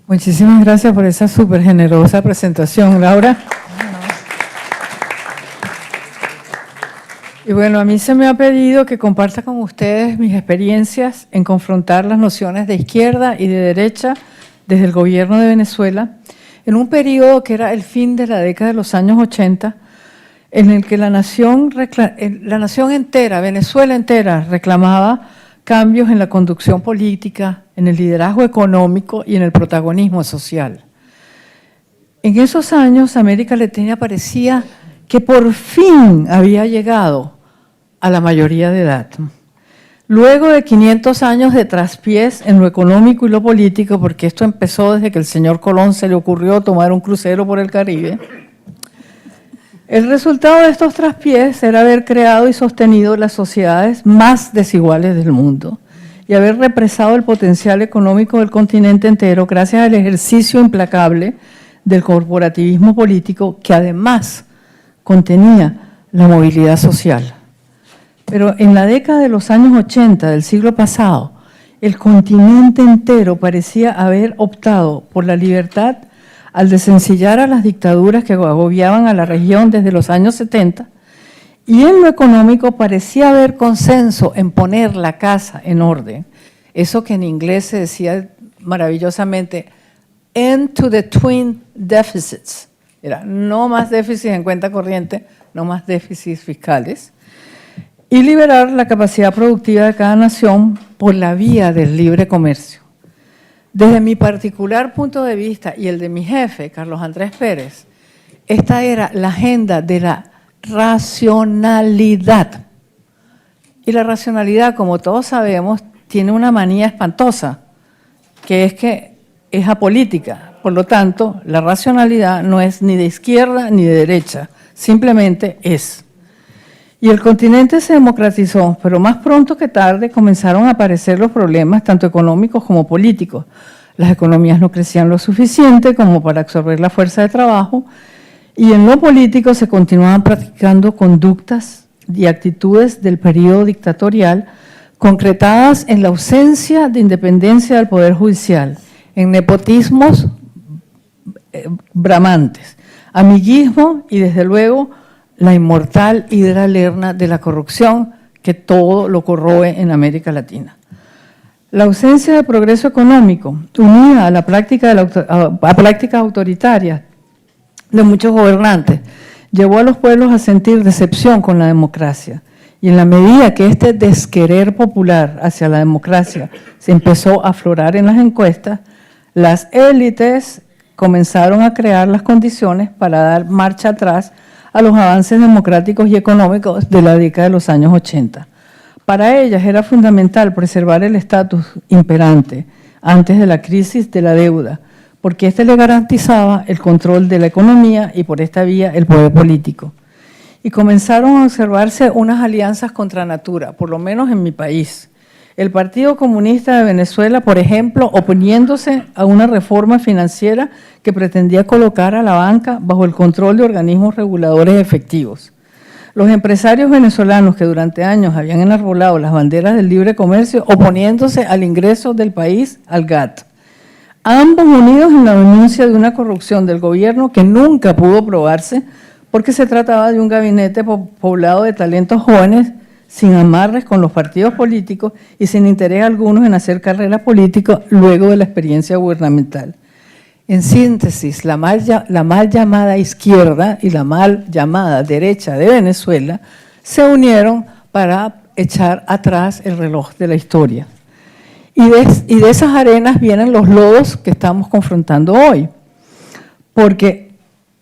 Muchísimas gracias por esa súper generosa presentación, Laura. Y bueno, a mí se me ha pedido que comparta con ustedes mis experiencias en confrontar las nociones de izquierda y de derecha desde el gobierno de Venezuela, en un periodo que era el fin de la década de los años 80, en el que la nación entera, Venezuela entera, reclamaba cambios en la conducción política, en el liderazgo económico y en el protagonismo social. En esos años, América Latina parecía que por fin había llegado a la mayoría de edad. Luego de 500 años de traspiés en lo económico y lo político, porque esto empezó desde que el señor Colón se le ocurrió tomar un crucero por el Caribe, el resultado de estos traspiés era haber creado y sostenido las sociedades más desiguales del mundo y haber represado el potencial económico del continente entero gracias al ejercicio implacable del corporativismo político que además contenía la movilidad social. Pero en la década de los años 80 del siglo pasado, el continente entero parecía haber optado por la libertad al desencillar a las dictaduras que agobiaban a la región desde los años 70, y en lo económico parecía haber consenso en poner la casa en orden. Eso que en inglés se decía maravillosamente, end to the twin deficits. Era no más déficits en cuenta corriente, no más déficits fiscales, y liberar la capacidad productiva de cada nación por la vía del libre comercio. Desde mi particular punto de vista y el de mi jefe, Carlos Andrés Pérez, esta era la agenda de la racionalidad. Y la racionalidad, como todos sabemos, tiene una manía espantosa, que es apolítica. Por lo tanto, la racionalidad no es ni de izquierda ni de derecha, simplemente es. Y el continente se democratizó, pero más pronto que tarde comenzaron a aparecer los problemas, tanto económicos como políticos. Las economías no crecían lo suficiente como para absorber la fuerza de trabajo, y en lo político se continuaban practicando conductas y actitudes del periodo dictatorial, concretadas en la ausencia de independencia del Poder Judicial, en nepotismos bramantes, amiguismo y desde luego la inmortal hidra lerna de la corrupción que todo lo corroe en América Latina. La ausencia de progreso económico, unida a la práctica a prácticas autoritarias de muchos gobernantes, llevó a los pueblos a sentir decepción con la democracia. Y en la medida que este desquerer popular hacia la democracia se empezó a aflorar en las encuestas, las élites comenzaron a crear las condiciones para dar marcha atrás a los avances democráticos y económicos de la década de los años 80. Para ellas era fundamental preservar el estatus imperante antes de la crisis de la deuda, porque este le garantizaba el control de la economía y por esta vía el poder político. Y comenzaron a observarse unas alianzas contra natura, por lo menos en mi país. El Partido Comunista de Venezuela, por ejemplo, oponiéndose a una reforma financiera que pretendía colocar a la banca bajo el control de organismos reguladores efectivos. Los empresarios venezolanos que durante años habían enarbolado las banderas del libre comercio, oponiéndose al ingreso del país al GATT. Ambos unidos en la denuncia de una corrupción del gobierno que nunca pudo probarse porque se trataba de un gabinete poblado de talentos jóvenes sin amarres con los partidos políticos y sin interés alguno en hacer carrera política luego de la experiencia gubernamental. En síntesis, la mal llamada izquierda y la mal llamada derecha de Venezuela se unieron para echar atrás el reloj de la historia. Y de esas arenas vienen los lodos que estamos confrontando hoy, porque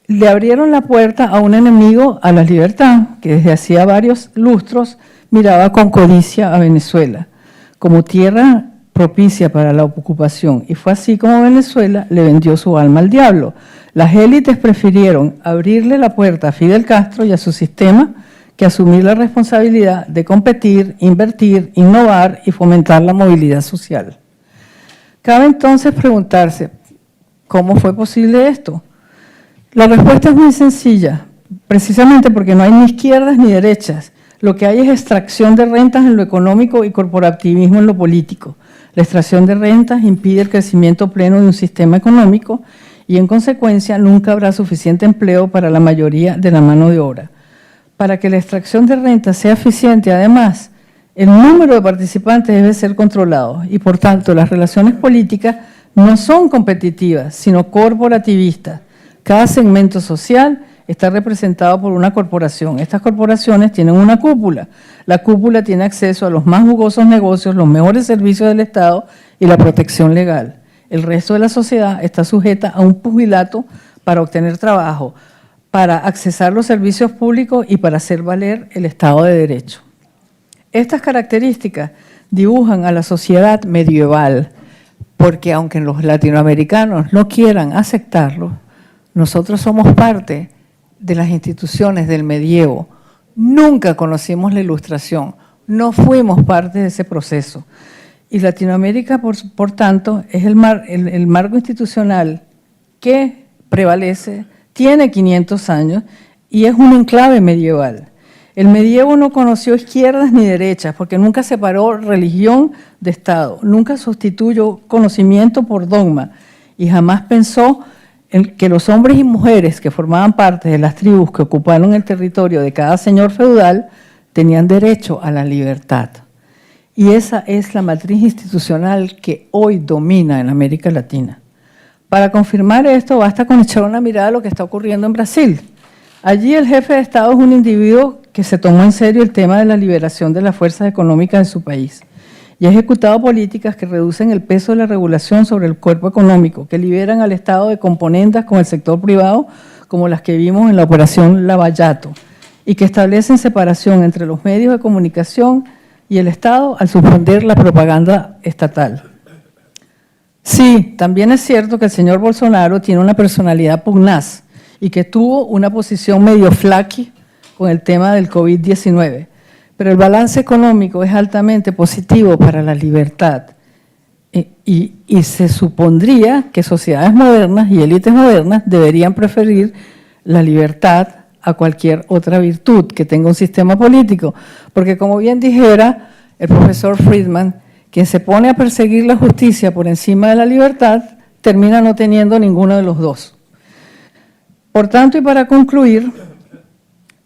le abrieron la puerta a un enemigo a la libertad que desde hacía varios lustros miraba con codicia a Venezuela como tierra propicia para la ocupación, y fue así como Venezuela le vendió su alma al diablo. Las élites prefirieron abrirle la puerta a Fidel Castro y a su sistema que asumir la responsabilidad de competir, invertir, innovar y fomentar la movilidad social. Cabe entonces preguntarse, ¿cómo fue posible esto? La respuesta es muy sencilla, precisamente porque no hay ni izquierdas ni derechas. Lo que hay es extracción de rentas en lo económico y corporativismo en lo político. La extracción de rentas impide el crecimiento pleno de un sistema económico y, en consecuencia, nunca habrá suficiente empleo para la mayoría de la mano de obra. Para que la extracción de rentas sea eficiente, además, el número de participantes debe ser controlado y, por tanto, las relaciones políticas no son competitivas, sino corporativistas. Cada segmento social está representado por una corporación. Estas corporaciones tienen una cúpula. La cúpula tiene acceso a los más jugosos negocios, los mejores servicios del Estado y la protección legal. El resto de la sociedad está sujeta a un pugilato para obtener trabajo, para accesar los servicios públicos y para hacer valer el Estado de Derecho. Estas características dibujan a la sociedad medieval, porque aunque los latinoamericanos no quieran aceptarlo, nosotros somos parte de las instituciones del medievo. Nunca conocimos la Ilustración, no fuimos parte de ese proceso. Y Latinoamérica, por tanto, es el marco institucional que prevalece, tiene 500 años y es un enclave medieval. El medievo no conoció izquierdas ni derechas porque nunca separó religión de Estado, nunca sustituyó conocimiento por dogma y jamás pensó en que los hombres y mujeres que formaban parte de las tribus que ocuparon el territorio de cada señor feudal tenían derecho a la libertad. Y esa es la matriz institucional que hoy domina en América Latina. Para confirmar esto, basta con echar una mirada a lo que está ocurriendo en Brasil. Allí el jefe de Estado es un individuo que se tomó en serio el tema de la liberación de las fuerzas económicas de su país y ha ejecutado políticas que reducen el peso de la regulación sobre el cuerpo económico, que liberan al Estado de componendas con el sector privado, como las que vimos en la operación Lavallato, y que establecen separación entre los medios de comunicación y el Estado al suspender la propaganda estatal. Sí, también es cierto que el señor Bolsonaro tiene una personalidad pugnaz y que tuvo una posición medio flaqui con el tema del COVID-19, pero el balance económico es altamente positivo para la libertad y se supondría que sociedades modernas y élites modernas deberían preferir la libertad a cualquier otra virtud que tenga un sistema político, porque como bien dijera el profesor Friedman, quien se pone a perseguir la justicia por encima de la libertad termina no teniendo ninguno de los dos. Por tanto, y para concluir,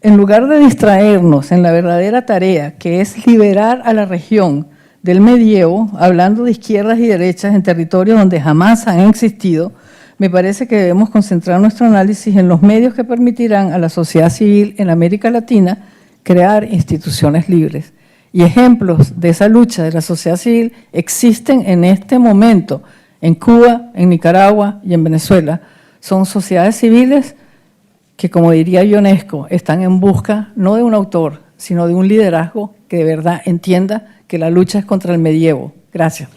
en lugar de distraernos en la verdadera tarea, que es liberar a la región del medievo, hablando de izquierdas y derechas en territorios donde jamás han existido, me parece que debemos concentrar nuestro análisis en los medios que permitirán a la sociedad civil en América Latina crear instituciones libres. Y ejemplos de esa lucha de la sociedad civil existen en este momento en Cuba, en Nicaragua y en Venezuela. Son sociedades civiles que, como diría Ionesco, están en busca no de un autor, sino de un liderazgo que de verdad entienda que la lucha es contra el medievo. Gracias.